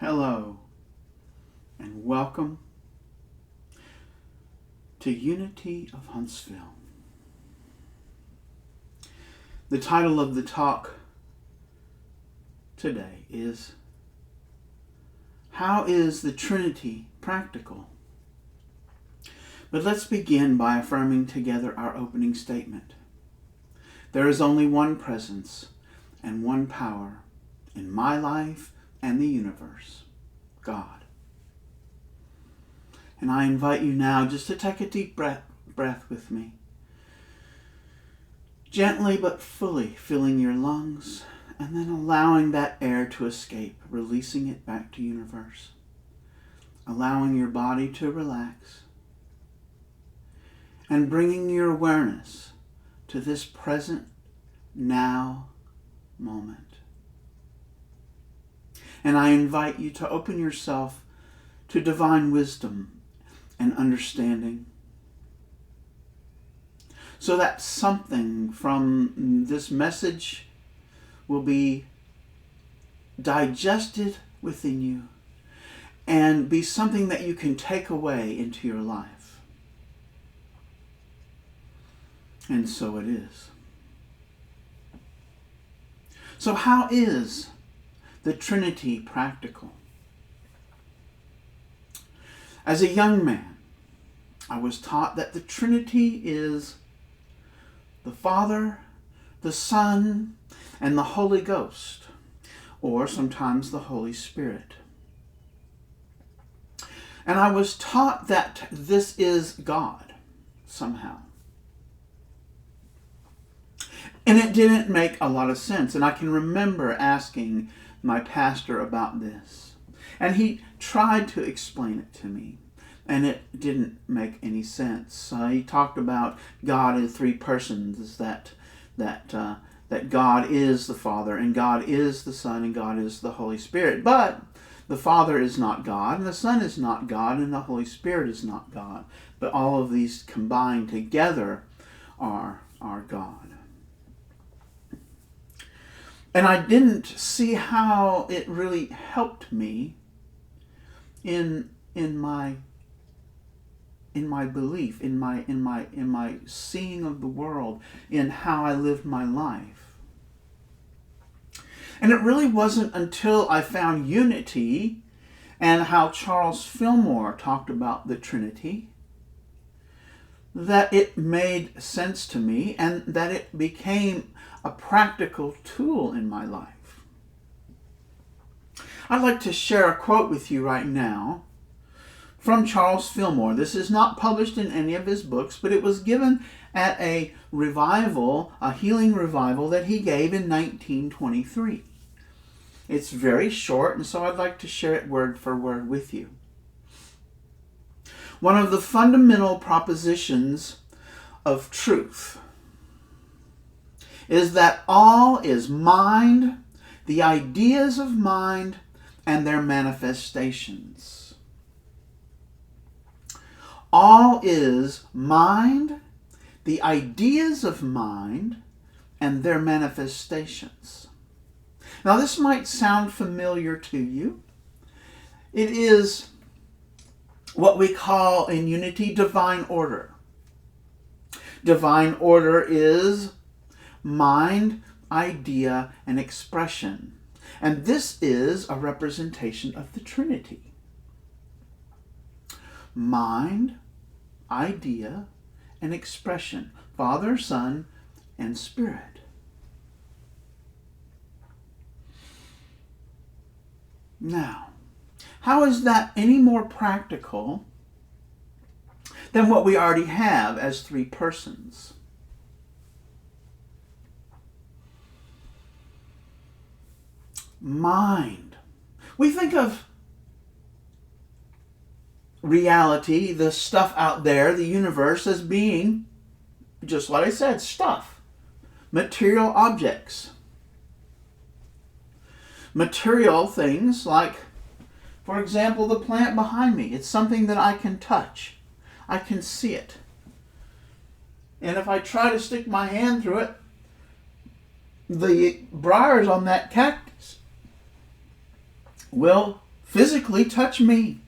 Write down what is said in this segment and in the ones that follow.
Hello, and welcome to Unity of Huntsville. The title of the talk today is, How is the Trinity Practical? But let's begin by affirming together our opening statement. There is only one presence and one power in my life and the universe, God. And I invite you now just to take a deep breath with me. Gently but fully filling your lungs and then allowing that air to escape, releasing it back to universe. Allowing your body to relax and bringing your awareness to this present now moment. And I invite you to open yourself to divine wisdom and understanding, so that something from this message will be digested within you and be something that you can take away into your life. And so it is. So how is the Trinity practical? As a young man, I was taught that the Trinity is the Father, the Son, and the Holy Ghost, or sometimes the Holy Spirit. And I was taught that this is God, somehow. And it didn't make a lot of sense. And I can remember asking my pastor about this. And he tried to explain it to me. And it didn't make any sense. He talked about God in three persons, that God is the Father, and God is the Son, and God is the Holy Spirit. But the Father is not God, and the Son is not God, and the Holy Spirit is not God. But all of these combined together are God. And I didn't see how it really helped me in my belief, in my seeing of the world, in how I lived my life. And it really wasn't until I found unity and how Charles Fillmore talked about the Trinity that it made sense to me and that it became a practical tool in my life. I'd like to share a quote with you right now from Charles Fillmore. This is not published in any of his books, but it was given at a revival, a healing revival that he gave in 1923. It's very short, and so I'd like to share it word for word with you. One of the fundamental propositions of truth is that all is mind, the ideas of mind, and their manifestations. All is mind, the ideas of mind, and their manifestations. Now, this might sound familiar to you. It is what we call in unity divine order. Divine order is mind, idea, and expression. And this is a representation of the Trinity. Mind, idea, and expression. Father, Son, and Spirit. Now, how is that any more practical than what we already have as three persons? Mind. We think of reality, the stuff out there, the universe, as being, just like I said, stuff. Material objects. Material things like, for example, the plant behind me. It's something that I can touch. I can see it. And if I try to stick my hand through it, the briars on that cactus will physically touch me.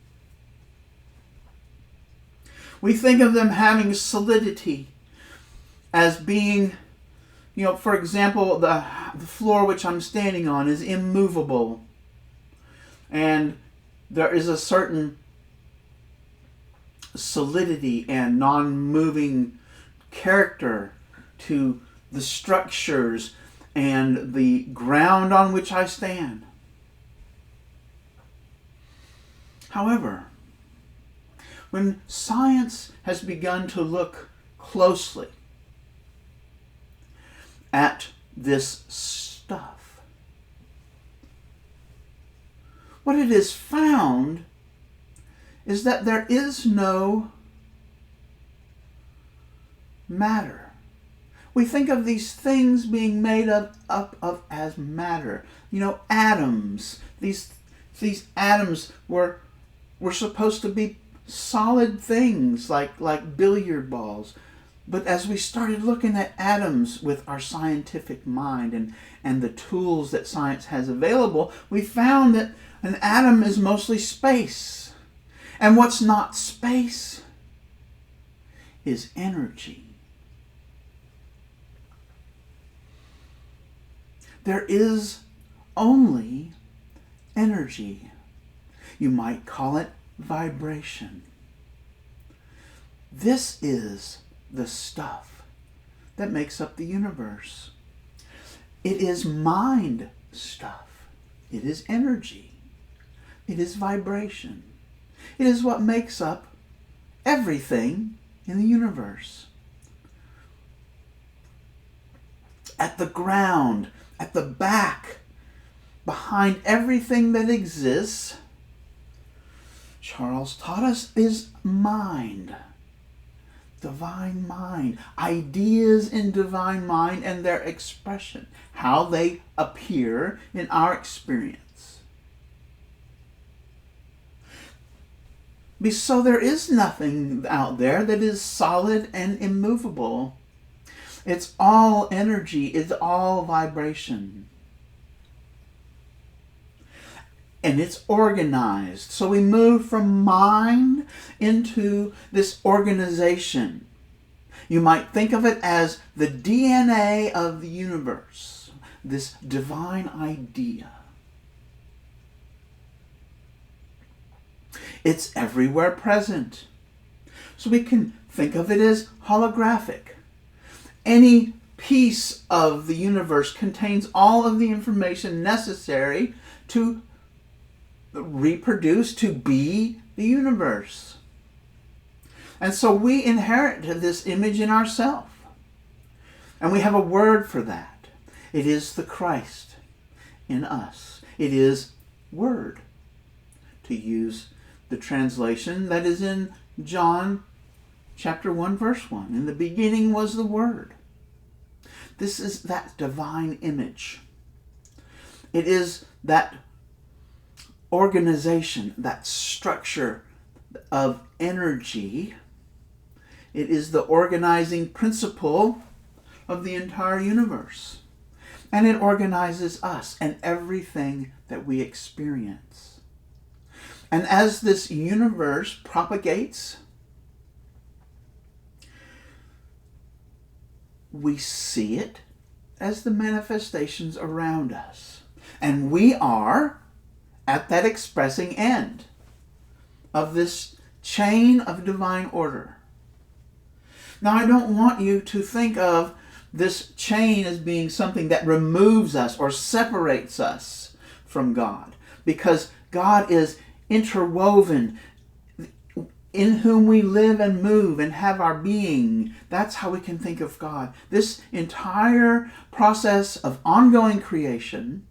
We think of them having solidity as being, for example, the floor which I'm standing on is immovable. And there is a certain solidity and non-moving character to the structures and the ground on which I stand. However, when science has begun to look closely at this stuff, what it has found is that there is no matter. We think of these things being made up of as matter. Atoms. These atoms were supposed to be solid things like billiard balls. But as we started looking at atoms with our scientific mind and the tools that science has available, we found that an atom is mostly space. And what's not space is energy. There is only energy. You might call it vibration. This is the stuff that makes up the universe. It is mind stuff. It is energy. It is vibration. It is what makes up everything in the universe. At the ground, at the back, behind everything that exists, Charles taught us, is mind. Divine mind. Ideas in divine mind and their expression. How they appear in our experience. So there is nothing out there that is solid and immovable. It's all energy. It's all vibration. And it's organized. So we move from mind into this organization. You might think of it as the DNA of the universe, this divine idea. It's everywhere present. So we can think of it as holographic. Any piece of the universe contains all of the information necessary to reproduce, to be the universe. And so we inherit this image in ourselves. And we have a word for that. It is the Christ in us. It is Word, to use the translation that is in John chapter 1, verse 1. In the beginning was the Word. This is that divine image. It is that organization, that structure of energy. It is the organizing principle of the entire universe. And it organizes us and everything that we experience. And as this universe propagates, we see it as the manifestations around us. And we are at that expressing end of this chain of divine order. Now, I don't want you to think of this chain as being something that removes us or separates us from God, because God is interwoven, in whom we live and move and have our being. That's how we can think of God. This entire process of ongoing creation,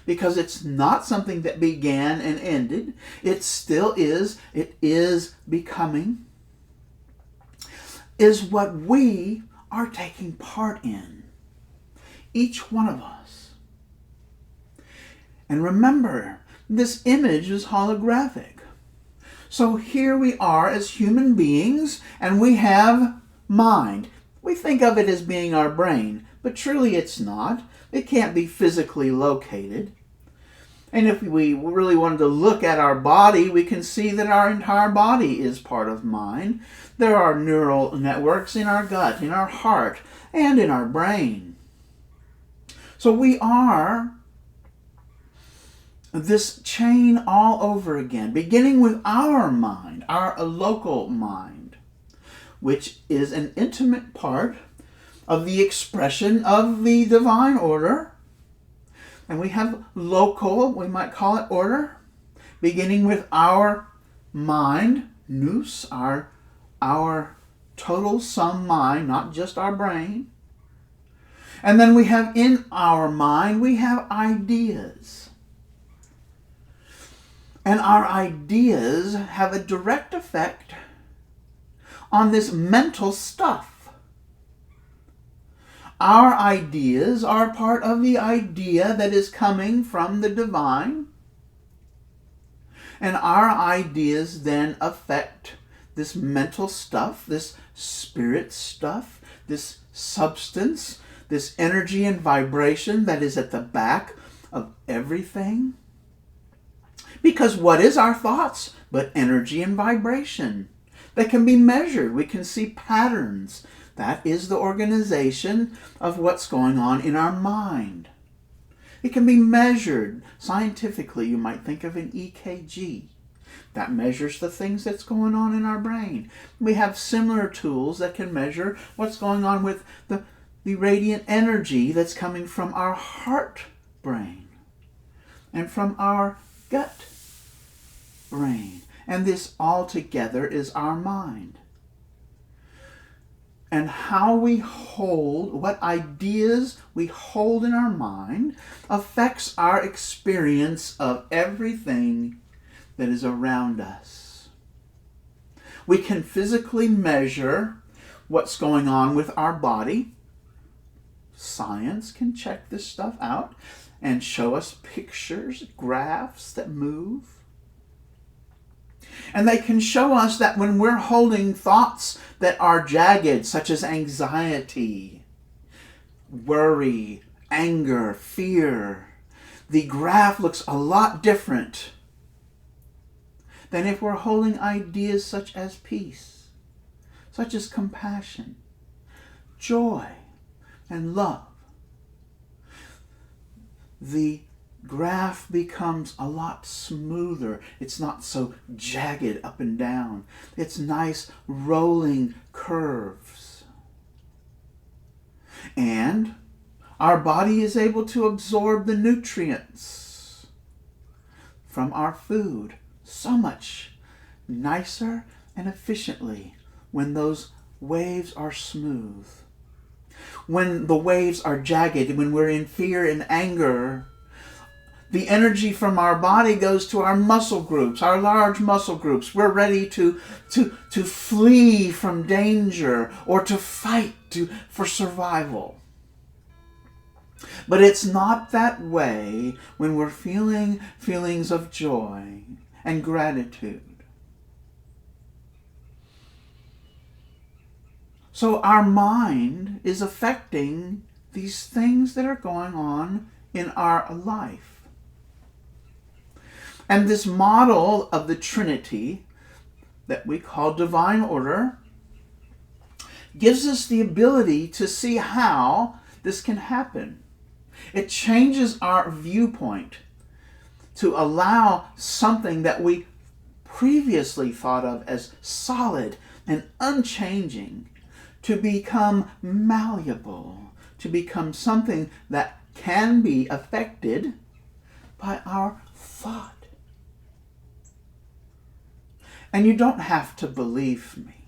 because it's not something that began and ended, it still is, it is becoming, is what we are taking part in. Each one of us. And remember, this image is holographic. So here we are as human beings, and we have mind. We think of it as being our brain, but truly it's not. It can't be physically located. And if we really wanted to look at our body, we can see that our entire body is part of mind. There are neural networks in our gut, in our heart, and in our brain. So we are this chain all over again, beginning with our mind, our local mind, which is an intimate part of the expression of the divine order. And we have local, we might call it order, beginning with our mind, nous, our total sum mind, not just our brain. And then we have in our mind, we have ideas. And our ideas have a direct effect on this mental stuff. Our ideas are part of the idea that is coming from the divine. And our ideas then affect this mental stuff, this spirit stuff, this substance, this energy and vibration that is at the back of everything. Because what is our thoughts but energy and vibration that can be measured? We can see patterns. That is the organization of what's going on in our mind. It can be measured scientifically. You might think of an EKG. That measures the things that's going on in our brain. We have similar tools that can measure what's going on with the radiant energy that's coming from our heart brain and from our gut brain. And this all together is our mind. And how we hold, what ideas we hold in our mind affects our experience of everything that is around us. We can physically measure what's going on with our body. Science can check this stuff out and show us pictures, graphs that move. And they can show us that when we're holding thoughts that are jagged, such as anxiety, worry, anger, fear, the graph looks a lot different than if we're holding ideas such as peace, such as compassion, joy, and love. The graph becomes a lot smoother. It's not so jagged up and down. It's nice rolling curves. And our body is able to absorb the nutrients from our food so much nicer and efficiently when those waves are smooth. When the waves are jagged, when we're in fear and anger, the energy from our body goes to our muscle groups, our large muscle groups. We're ready to flee from danger or to fight for survival. But it's not that way when we're feeling feelings of joy and gratitude. So our mind is affecting these things that are going on in our life. And this model of the Trinity that we call divine order gives us the ability to see how this can happen. It changes our viewpoint to allow something that we previously thought of as solid and unchanging to become malleable, to become something that can be affected by our thought. And you don't have to believe me.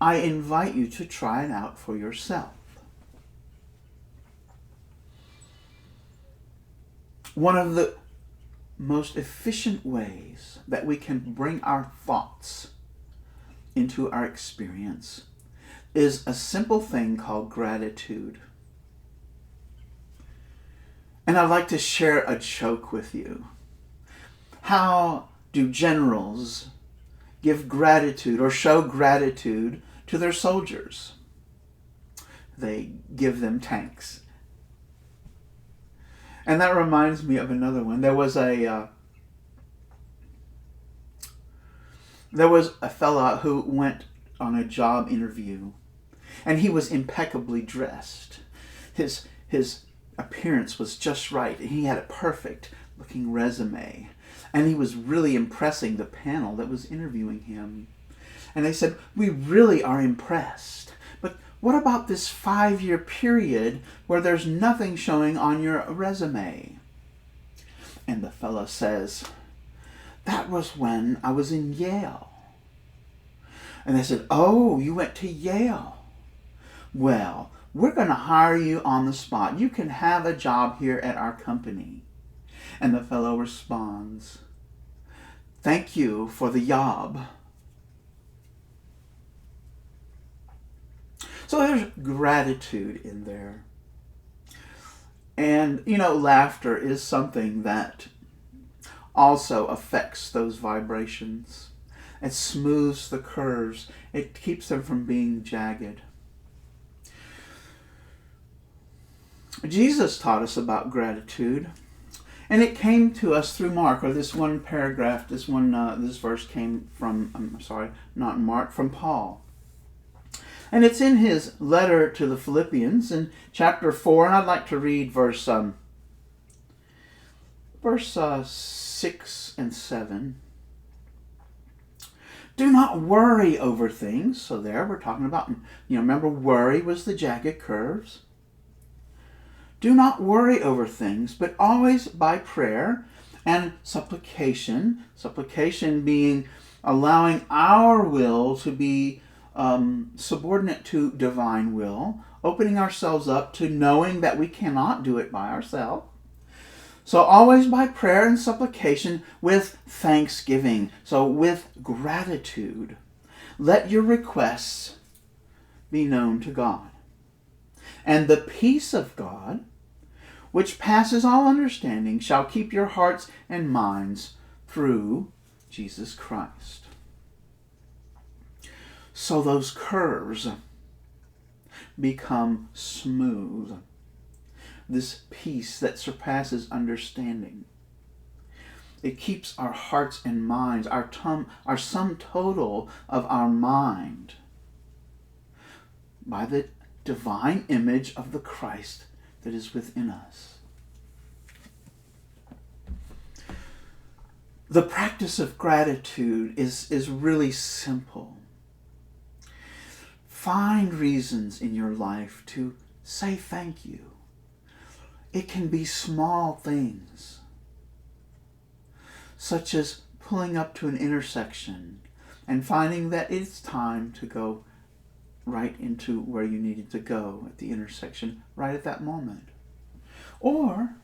I invite you to try it out for yourself. One of the most efficient ways that we can bring our thoughts into our experience is a simple thing called gratitude. And I'd like to share a joke with you. How do generals give gratitude or show gratitude to their soldiers? They give them tanks. And that reminds me of another one. There was a fella who went on a job interview, and he was impeccably dressed. His appearance was just right, and he had a perfect looking resume, and he was really impressing the panel that was interviewing him. And they said, "We really are impressed, but what about this 5-year period where there's nothing showing on your resume?" And the fellow says, "That was when I was in Yale." And they said, "Oh, you went to Yale? Well, we're going to hire you on the spot. You can have a job here at our company." And the fellow responds, "Thank you for the job." So there's gratitude in there. And, laughter is something that also affects those vibrations. It smooths the curves. It keeps them from being jagged. Jesus taught us about gratitude, and it came to us through Mark, or this one paragraph, this verse came from, not Mark, from Paul. And it's in his letter to the Philippians in chapter 4, and I'd like to read verse 6 and 7. "Do not worry over things." So there we're talking about, remember worry was the jagged curves. "Do not worry over things, but always by prayer and supplication," supplication being allowing our will to be subordinate to divine will, opening ourselves up to knowing that we cannot do it by ourselves. So always by prayer and supplication with thanksgiving. So with gratitude, let your requests be known to God. And the peace of God, which passes all understanding, shall keep your hearts and minds through Jesus Christ. So those curves become smooth. This peace that surpasses understanding. It keeps our hearts and minds, our sum total of our mind, by the divine image of the Christ that is within us. The practice of gratitude is really simple. Find reasons in your life to say thank you. It can be small things, such as pulling up to an intersection and finding that it's time to go right into where you needed to go at the intersection right at that moment. Or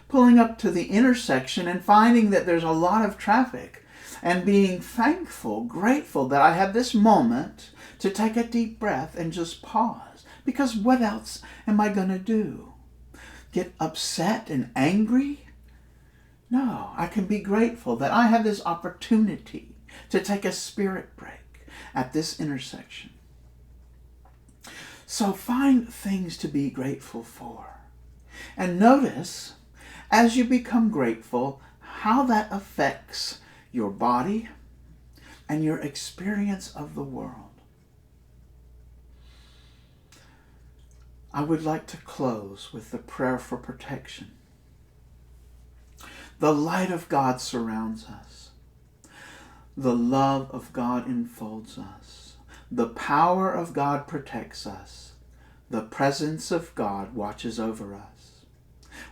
pulling up to the intersection and finding that there's a lot of traffic and being thankful, grateful that I have this moment to take a deep breath and just pause. Because what else am I going to do? Get upset and angry? No, I can be grateful that I have this opportunity to take a spirit break at this intersection. So find things to be grateful for. And notice, as you become grateful, how that affects your body and your experience of the world. I would like to close with the prayer for protection. The light of God surrounds us. The love of God enfolds us. The power of God protects us. The presence of God watches over us.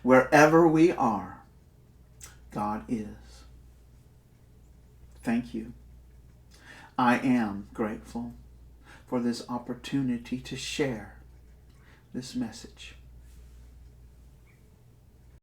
Wherever we are, God is. Thank you. I am grateful for this opportunity to share this message.